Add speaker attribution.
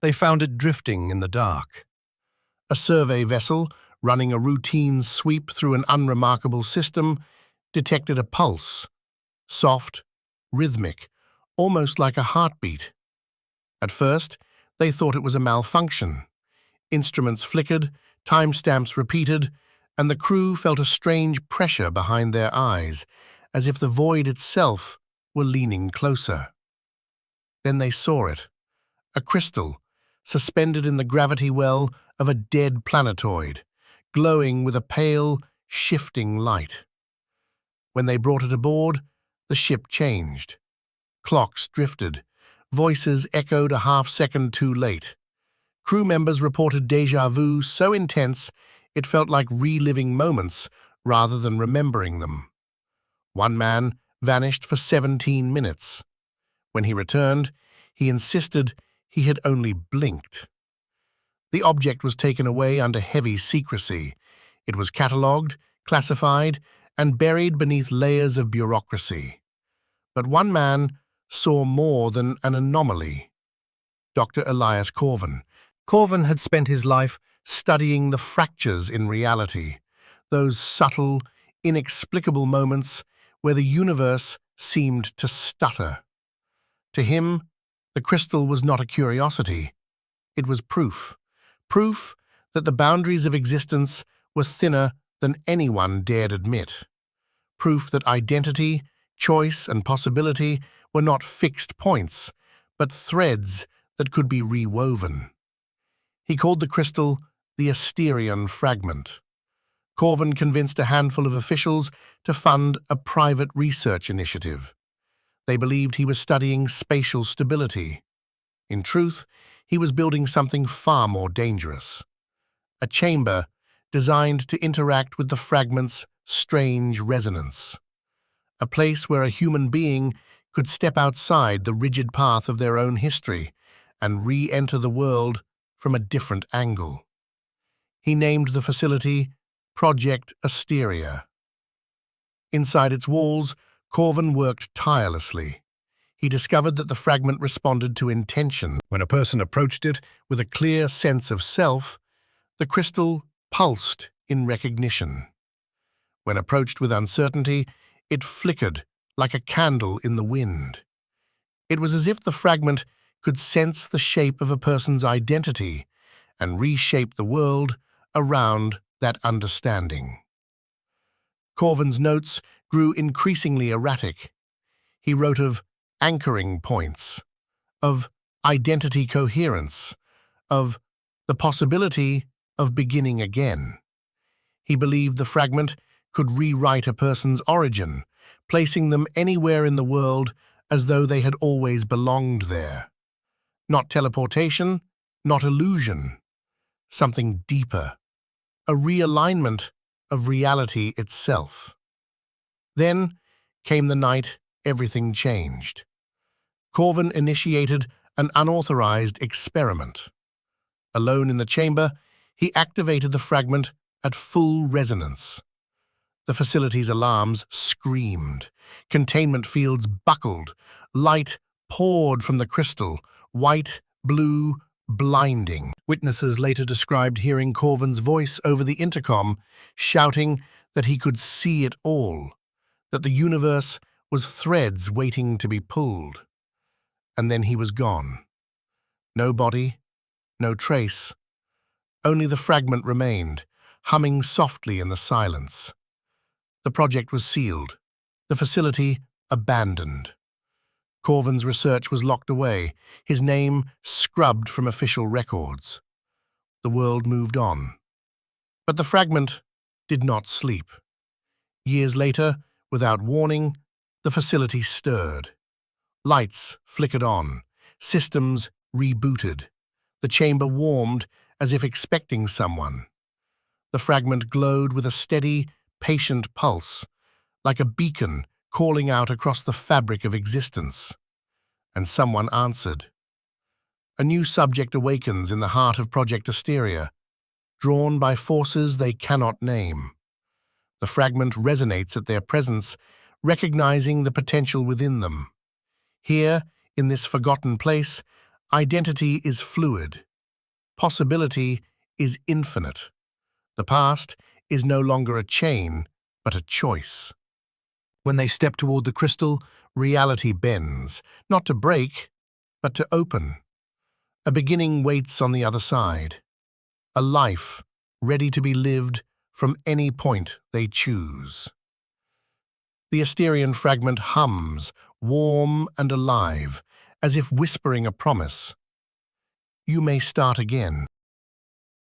Speaker 1: They found it drifting in the dark.
Speaker 2: A survey vessel, running a routine sweep through an unremarkable system, detected a pulse, soft, rhythmic, almost like a heartbeat. At first, they thought it was a malfunction. Instruments flickered, timestamps repeated, and the crew felt a strange pressure behind their eyes, as if the void itself were leaning closer. Then they saw it, a crystal, suspended in the gravity well of a dead planetoid, glowing with a pale, shifting light. When they brought it aboard, the ship changed. Clocks drifted. Voices echoed a half-second too late. Crew members reported déjà vu so intense it felt like reliving moments rather than remembering them. One man vanished for 17 minutes. When he returned, he insisted he had only blinked. The object was taken away under heavy secrecy. It was catalogued, classified, and buried beneath layers of bureaucracy. But one man saw more than an anomaly. Dr. Elias Corvin. Corvin had spent his life studying the fractures in reality, those subtle, inexplicable moments where the universe seemed to stutter. To him, the crystal was not a curiosity. It was proof that the boundaries of existence were thinner than anyone dared admit. Proof that identity, choice, and possibility were not fixed points, but threads that could be rewoven. He called the crystal the Asterion Fragment. Corvin convinced a handful of officials to fund a private research initiative. They believed he was studying spatial stability. In truth, he was building something far more dangerous. A chamber designed to interact with the fragment's strange resonance. A place where a human being could step outside the rigid path of their own history and re-enter the world from a different angle. He named the facility Project Asteria. Inside its walls, Corvin worked tirelessly. He discovered that the fragment responded to intention. When a person approached it with a clear sense of self, the crystal pulsed in recognition. When approached with uncertainty, it flickered like a candle in the wind. It was as if the fragment could sense the shape of a person's identity and reshape the world around that understanding. Corvin's notes grew increasingly erratic. He wrote of anchoring points, of identity coherence, of the possibility of beginning again. He believed the fragment could rewrite a person's origin, placing them anywhere in the world as though they had always belonged there. Not teleportation, not illusion, something deeper, a realignment of reality itself. Then came the night everything changed. Corvin initiated an unauthorized experiment. Alone in the chamber, he activated the fragment at full resonance. The facility's alarms screamed. Containment fields buckled. Light poured from the crystal, white, blue, blinding. Witnesses later described hearing Corvin's voice over the intercom, shouting that he could see it all, that the universe was threads waiting to be pulled. And then he was gone. No body, no trace. Only the fragment remained, humming softly in the silence. The project was sealed, the facility abandoned. Corvin's research was locked away, his name scrubbed from official records. The world moved on. But the fragment did not sleep. Years later, without warning, the facility stirred. Lights flickered on, systems rebooted. The chamber warmed as if expecting someone. The fragment glowed with a steady, patient pulse, like a beacon calling out across the fabric of existence. And someone answered. A new subject awakens in the heart of Project Asteria, drawn by forces they cannot name. The fragment resonates at their presence, recognizing the potential within them. Here, in this forgotten place, Identity is fluid. Possibility is infinite. The past is no longer a chain, but a choice. When they step toward the crystal, reality bends, not to break, but to open. A beginning waits on the other side. A life ready to be lived from any point they choose. The Asterion fragment hums, warm and alive, as if whispering a promise. You may start again.